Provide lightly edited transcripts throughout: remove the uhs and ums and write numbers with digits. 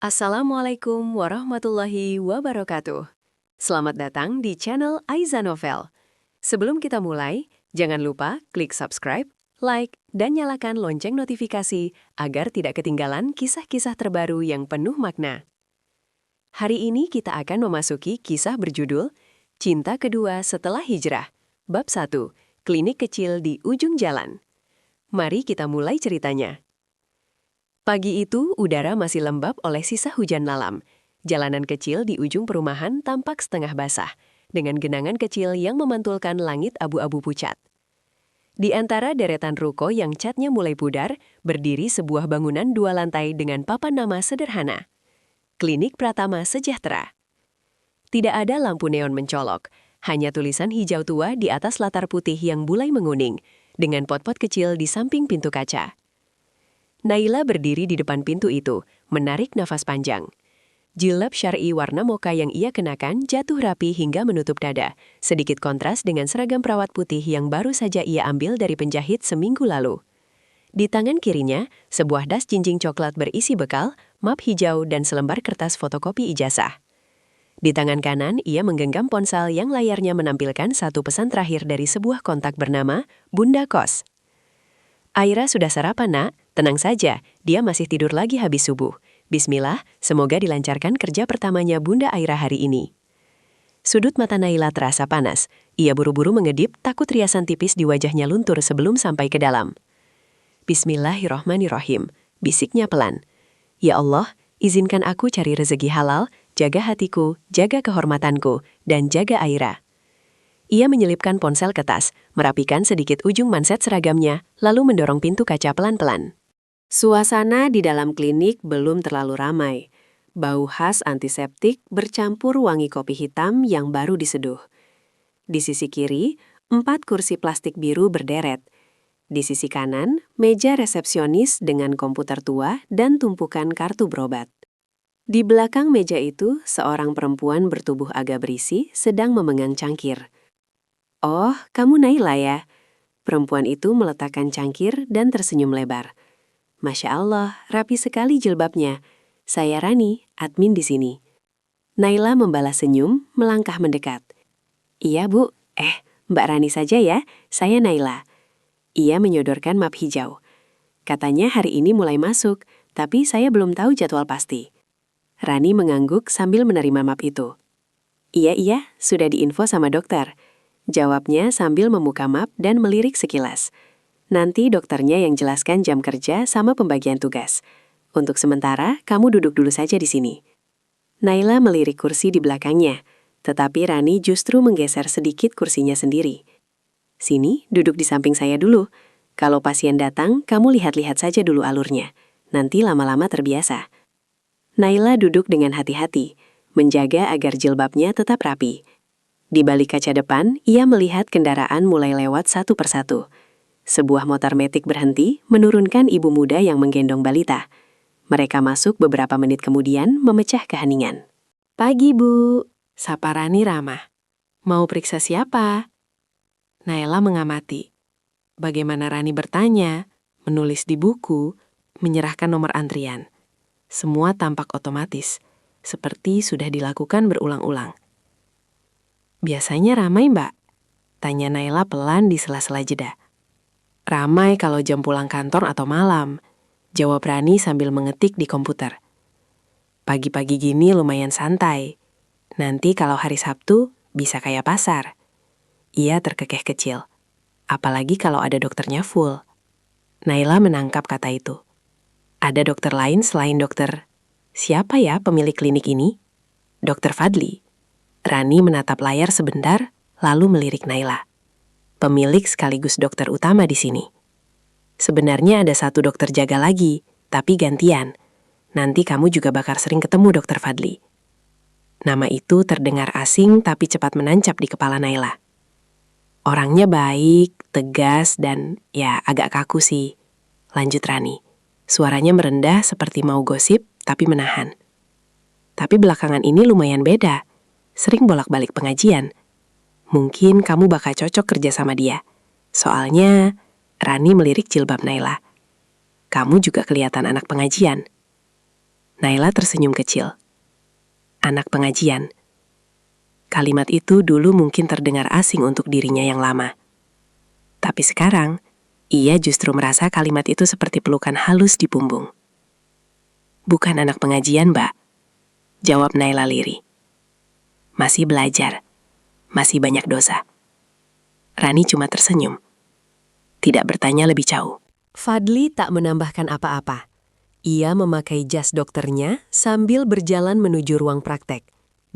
Assalamualaikum warahmatullahi wabarakatuh. Selamat datang di channel Aiza Novel. Sebelum kita mulai, jangan lupa klik subscribe, like, dan nyalakan lonceng notifikasi agar tidak ketinggalan kisah-kisah terbaru yang penuh makna. Hari ini kita akan memasuki kisah berjudul Cinta Kedua Setelah Hijrah, Bab 1, Klinik Kecil di Ujung Jalan. Mari kita mulai ceritanya. Pagi itu, udara masih lembab oleh sisa hujan malam. Jalanan kecil di ujung perumahan tampak setengah basah, dengan genangan kecil yang memantulkan langit abu-abu pucat. Di antara deretan ruko yang catnya mulai pudar, berdiri sebuah bangunan 2 lantai dengan papan nama sederhana. Klinik Pratama Sejahtera. Tidak ada lampu neon mencolok, hanya tulisan hijau tua di atas latar putih yang mulai menguning, dengan pot-pot kecil di samping pintu kaca. Naila berdiri di depan pintu itu, menarik nafas panjang. Jilbab syar'i warna mocha yang ia kenakan jatuh rapi hingga menutup dada, sedikit kontras dengan seragam perawat putih yang baru saja ia ambil dari penjahit seminggu lalu. Di tangan kirinya, sebuah das jinjing coklat berisi bekal, map hijau dan selembar kertas fotokopi ijazah. Di tangan kanan, ia menggenggam ponsel yang layarnya menampilkan satu pesan terakhir dari sebuah kontak bernama Bunda Kos. Aira sudah sarapan, Nak. Tenang saja, dia masih tidur lagi habis subuh. Bismillah, semoga dilancarkan kerja pertamanya Bunda Aira hari ini. Sudut mata Naila terasa panas. Ia buru-buru mengedip, takut riasan tipis di wajahnya luntur sebelum sampai ke dalam. Bismillahirrohmanirrohim, bisiknya pelan. Ya Allah, izinkan aku cari rezeki halal, jaga hatiku, jaga kehormatanku, dan jaga Aira. Ia menyelipkan ponsel ke tas, merapikan sedikit ujung manset seragamnya, lalu mendorong pintu kaca pelan-pelan. Suasana di dalam klinik belum terlalu ramai. Bau khas antiseptik bercampur wangi kopi hitam yang baru diseduh. Di sisi kiri, 4 kursi plastik biru berderet. Di sisi kanan, meja resepsionis dengan komputer tua dan tumpukan kartu berobat. Di belakang meja itu, seorang perempuan bertubuh agak berisi sedang memegang cangkir. Oh, kamu Naila ya? Perempuan itu meletakkan cangkir dan tersenyum lebar. Masya Allah, rapi sekali jilbabnya. Saya Rani, admin di sini. Naila membalas senyum, melangkah mendekat. Iya Bu, Mbak Rani saja ya, saya Naila. Ia menyodorkan map hijau. Katanya hari ini mulai masuk, tapi saya belum tahu jadwal pasti. Rani mengangguk sambil menerima map itu. Iya, sudah diinfo sama dokter. Jawabnya sambil membuka map dan melirik sekilas. Nanti dokternya yang jelaskan jam kerja sama pembagian tugas. Untuk sementara, kamu duduk dulu saja di sini. Naila melirik kursi di belakangnya, tetapi Rani justru menggeser sedikit kursinya sendiri. Sini, duduk di samping saya dulu. Kalau pasien datang, kamu lihat-lihat saja dulu alurnya. Nanti lama-lama terbiasa. Naila duduk dengan hati-hati, menjaga agar jilbabnya tetap rapi. Di balik kaca depan, ia melihat kendaraan mulai lewat satu persatu. Sebuah motor metik berhenti, menurunkan ibu muda yang menggendong balita. Mereka masuk beberapa menit kemudian, memecah keheningan. Pagi, Bu. Sapa Rani ramah. Mau periksa siapa? Naila mengamati. Bagaimana Rani bertanya, menulis di buku, menyerahkan nomor antrian. Semua tampak otomatis, seperti sudah dilakukan berulang-ulang. Biasanya ramai, Mbak? Tanya Naila pelan di sela-sela jeda. Ramai kalau jam pulang kantor atau malam, jawab Rani sambil mengetik di komputer. Pagi-pagi gini lumayan santai. Nanti kalau hari Sabtu, bisa kayak pasar. Ia terkekeh kecil. Apalagi kalau ada dokternya full. Naila menangkap kata itu. Ada dokter lain selain dokter. Siapa ya pemilik klinik ini? Dokter Fadli. Rani menatap layar sebentar, lalu melirik Naila. Pemilik sekaligus dokter utama di sini. Sebenarnya ada satu dokter jaga lagi, tapi gantian. Nanti kamu juga bakal sering ketemu dokter Fadli. Nama itu terdengar asing tapi cepat menancap di kepala Naila. Orangnya baik, tegas, dan ya agak kaku sih. Lanjut Rani. Suaranya merendah seperti mau gosip, tapi menahan. Tapi belakangan ini lumayan beda. Sering bolak-balik pengajian. Mungkin kamu bakal cocok kerja sama dia. Soalnya, Rani melirik jilbab Naila. Kamu juga kelihatan anak pengajian. Naila tersenyum kecil. Anak pengajian. Kalimat itu dulu mungkin terdengar asing untuk dirinya yang lama. Tapi sekarang, ia justru merasa kalimat itu seperti pelukan halus di punggung. Bukan anak pengajian, Mbak, jawab Naila lirih. Masih belajar, masih banyak dosa. Rani cuma tersenyum, tidak bertanya lebih jauh. Fadli tak menambahkan apa-apa. Ia memakai jas dokternya sambil berjalan menuju ruang praktek.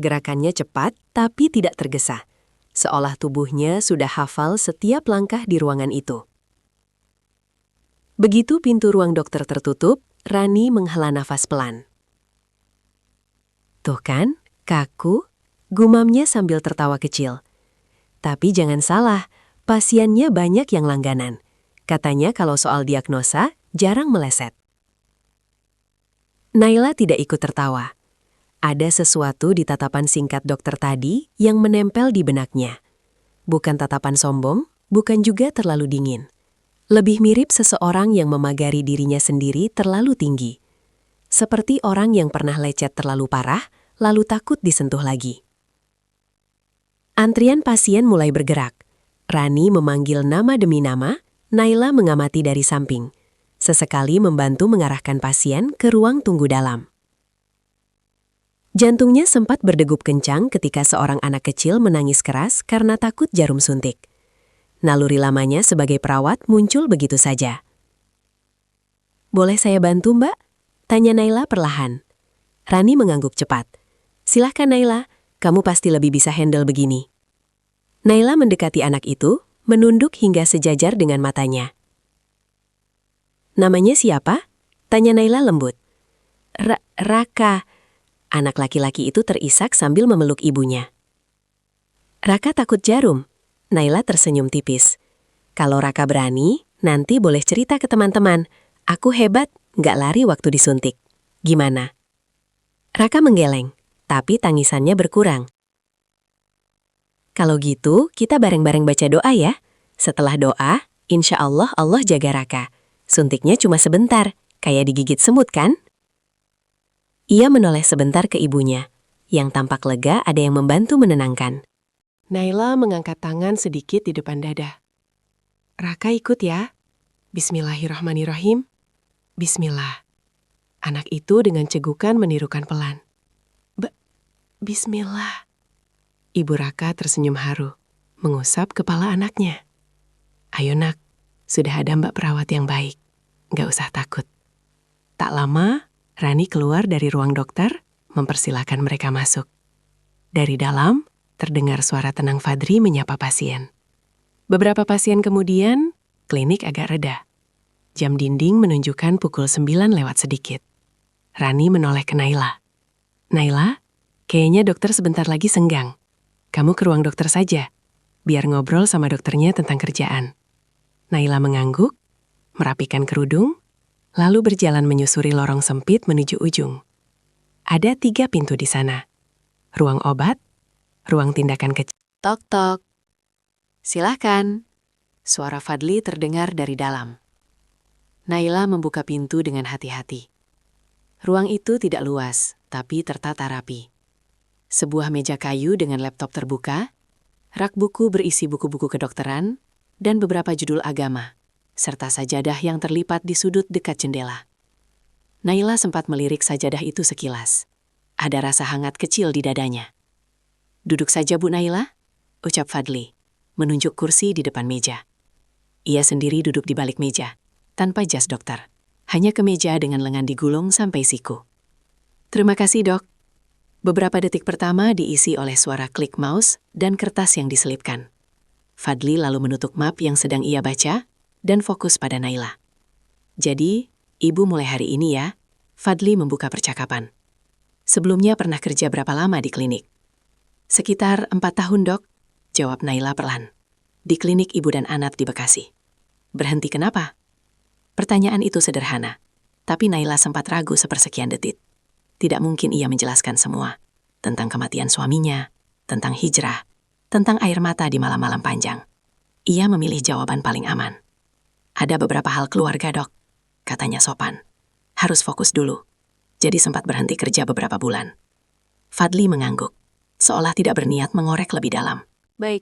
Gerakannya cepat tapi tidak tergesa, seolah tubuhnya sudah hafal setiap langkah di ruangan itu. Begitu pintu ruang dokter tertutup, Rani menghela nafas pelan. Tuh kan, kaku, gumamnya sambil tertawa kecil. Tapi jangan salah, pasiennya banyak yang langganan. Katanya kalau soal diagnosa, jarang meleset. Naila tidak ikut tertawa. Ada sesuatu di tatapan singkat dokter tadi yang menempel di benaknya. Bukan tatapan sombong, bukan juga terlalu dingin. Lebih mirip seseorang yang memagari dirinya sendiri terlalu tinggi. Seperti orang yang pernah lecet terlalu parah, lalu takut disentuh lagi. Antrian pasien mulai bergerak. Rani memanggil nama demi nama, Naila mengamati dari samping. Sesekali membantu mengarahkan pasien ke ruang tunggu dalam. Jantungnya sempat berdegup kencang ketika seorang anak kecil menangis keras karena takut jarum suntik. Naluri lamanya sebagai perawat muncul begitu saja. "Boleh saya bantu, Mbak?" tanya Naila perlahan. Rani mengangguk cepat. "Silahkan Naila, kamu pasti lebih bisa handle begini." Naila mendekati anak itu, menunduk hingga sejajar dengan matanya. "Namanya siapa?" tanya Naila lembut. Raka." Anak laki-laki itu terisak sambil memeluk ibunya. "Raka takut jarum?" Naila tersenyum tipis. "Kalau Raka berani, nanti boleh cerita ke teman-teman. Aku hebat, nggak lari waktu disuntik. Gimana?" Raka menggeleng, tapi tangisannya berkurang. "Kalau gitu, kita bareng-bareng baca doa ya. Setelah doa, insya Allah Allah jaga Raka. Suntiknya cuma sebentar, kayak digigit semut kan?" Ia menoleh sebentar ke ibunya. Yang tampak lega ada yang membantu menenangkan. Naila mengangkat tangan sedikit di depan dada. "Raka ikut ya. Bismillahirrahmanirrahim. Bismillah." Anak itu dengan cegukan menirukan pelan. Bismillah." Ibu Raka tersenyum haru, mengusap kepala anaknya. "Ayo nak, sudah ada Mbak perawat yang baik. Nggak usah takut." Tak lama, Rani keluar dari ruang dokter, mempersilahkan mereka masuk. Dari dalam, terdengar suara tenang Fadri menyapa pasien. Beberapa pasien kemudian, klinik agak reda. Jam dinding menunjukkan pukul 9 lewat sedikit. Rani menoleh ke Naila. "Naila, kayaknya dokter sebentar lagi senggang. Kamu ke ruang dokter saja, biar ngobrol sama dokternya tentang kerjaan." Naila mengangguk, merapikan kerudung, lalu berjalan menyusuri lorong sempit menuju ujung. Ada 3 pintu di sana. Ruang obat, ruang tindakan kecil. Tok-tok. "Silahkan." Suara Fadli terdengar dari dalam. Naila membuka pintu dengan hati-hati. Ruang itu tidak luas, tapi tertata rapi. Sebuah meja kayu dengan laptop terbuka, rak buku berisi buku-buku kedokteran, dan beberapa judul agama, serta sajadah yang terlipat di sudut dekat jendela. Naila sempat melirik sajadah itu sekilas. Ada rasa hangat kecil di dadanya. "Duduk saja Bu Naila," ucap Fadli, menunjuk kursi di depan meja. Ia sendiri duduk di balik meja, tanpa jas dokter, hanya kemeja dengan lengan digulung sampai siku. "Terima kasih dok." Beberapa detik pertama diisi oleh suara klik mouse dan kertas yang diselipkan. Fadli lalu menutup map yang sedang ia baca, dan fokus pada Naila. "Jadi, Ibu mulai hari ini ya?" Fadli membuka percakapan. "Sebelumnya pernah kerja berapa lama di klinik?" "Sekitar 4 tahun dok," jawab Naila perlahan. "Di klinik ibu dan anak di Bekasi." "Berhenti kenapa?" Pertanyaan itu sederhana, tapi Naila sempat ragu sepersekian detik. Tidak mungkin ia menjelaskan semua. Tentang kematian suaminya, tentang hijrah, tentang air mata di malam-malam panjang. Ia memilih jawaban paling aman. "Ada beberapa hal keluarga dok," katanya sopan. "Harus fokus dulu. jadi sempat berhenti kerja beberapa bulan. Fadli mengangguk, seolah tidak berniat mengorek lebih dalam. Baik,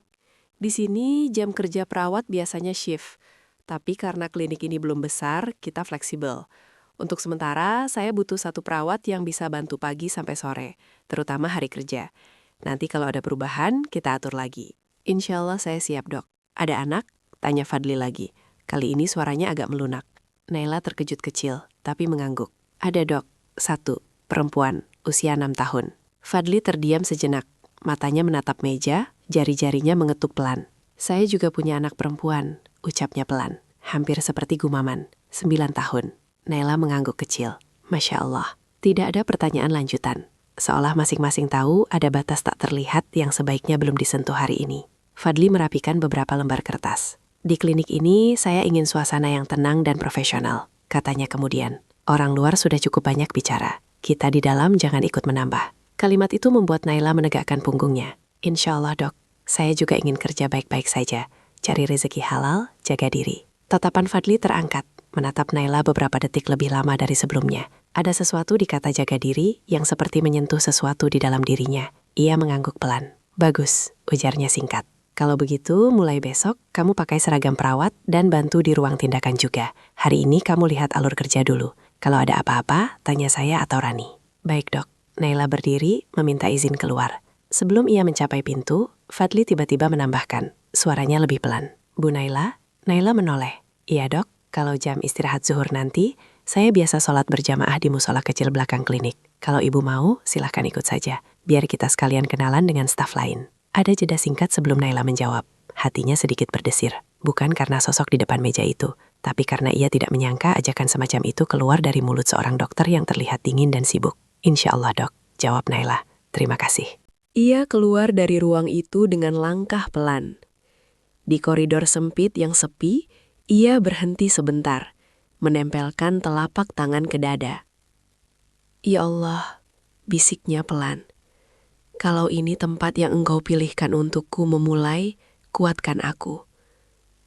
di sini jam kerja perawat biasanya shift. Tapi karena klinik ini belum besar, kita fleksibel. Untuk sementara, saya butuh satu perawat yang bisa bantu pagi sampai sore, terutama hari kerja. Nanti kalau ada perubahan, kita atur lagi. Insya Allah saya siap, Dok. Ada anak? Tanya Fadli lagi. Kali ini suaranya agak melunak. Naila terkejut kecil, tapi mengangguk. Ada, Dok. 1, perempuan, usia 6 tahun. Fadli terdiam sejenak. Matanya menatap meja, jari-jarinya mengetuk pelan. Saya juga punya anak perempuan, ucapnya pelan. Hampir seperti gumaman. 9 tahun. Naila mengangguk kecil. Masya Allah. Tidak ada pertanyaan lanjutan. Seolah masing-masing tahu ada batas tak terlihat yang sebaiknya belum disentuh hari ini. Fadli merapikan beberapa lembar kertas. Di klinik ini, saya ingin suasana yang tenang dan profesional, katanya kemudian. Orang luar sudah cukup banyak bicara. Kita di dalam jangan ikut menambah. Kalimat itu membuat Naila menegakkan punggungnya. Insya Allah, Dok. Saya juga ingin kerja baik-baik saja. Cari rezeki halal, jaga diri. Tatapan Fadli terangkat, menatap Naila beberapa detik lebih lama dari sebelumnya. Ada sesuatu di kata jaga diri yang seperti menyentuh sesuatu di dalam dirinya. Ia mengangguk pelan. Bagus, ujarnya singkat. Kalau begitu, mulai besok kamu pakai seragam perawat dan bantu di ruang tindakan juga. Hari ini kamu lihat alur kerja dulu. Kalau ada apa-apa, tanya saya atau Rani. Baik, Dok. Naila berdiri, meminta izin keluar. Sebelum ia mencapai pintu, Fadli tiba-tiba menambahkan. Suaranya lebih pelan. Bu Naila? Naila menoleh. Iya, Dok. Kalau jam istirahat zuhur nanti, saya biasa sholat berjamaah di musola kecil belakang klinik. Kalau ibu mau, silahkan ikut saja. Biar kita sekalian kenalan dengan staf lain. Ada jeda singkat sebelum Naila menjawab. Hatinya sedikit berdesir. Bukan karena sosok di depan meja itu, tapi karena ia tidak menyangka ajakan semacam itu keluar dari mulut seorang dokter yang terlihat dingin dan sibuk. Insya Allah, Dok, jawab Naila. Terima kasih. Ia keluar dari ruang itu dengan langkah pelan. Di koridor sempit yang sepi, ia berhenti sebentar, menempelkan telapak tangan ke dada. Ya Allah, bisiknya pelan. Kalau ini tempat yang Engkau pilihkan untukku memulai, kuatkan aku.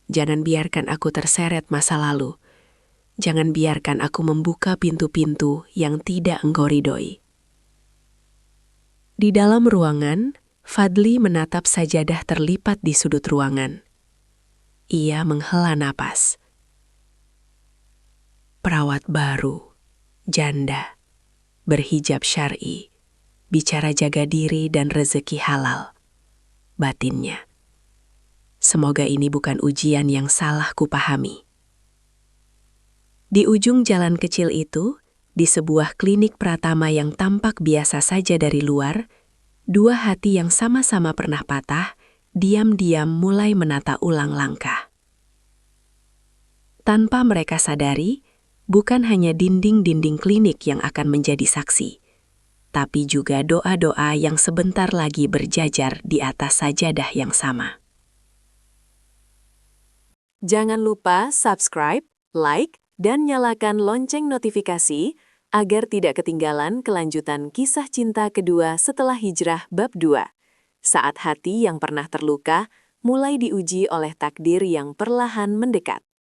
Jangan biarkan aku terseret masa lalu. Jangan biarkan aku membuka pintu-pintu yang tidak Engkau ridhoi. Di dalam ruangan, Fadli menatap sajadah terlipat di sudut ruangan. Ia menghela napas. Perawat baru, janda, berhijab syar'i, bicara jaga diri dan rezeki halal. Batinnya. Semoga ini bukan ujian yang salah kupahami. Di ujung jalan kecil itu, di sebuah klinik pratama yang tampak biasa saja dari luar, dua hati yang sama-sama pernah patah, diam-diam mulai menata ulang langkah. Tanpa mereka sadari, bukan hanya dinding-dinding klinik yang akan menjadi saksi, tapi juga doa-doa yang sebentar lagi berjajar di atas sajadah yang sama. Jangan lupa subscribe, like, dan nyalakan lonceng notifikasi agar tidak ketinggalan kelanjutan kisah cinta kedua setelah hijrah bab 2. Saat hati yang pernah terluka mulai diuji oleh takdir yang perlahan mendekat.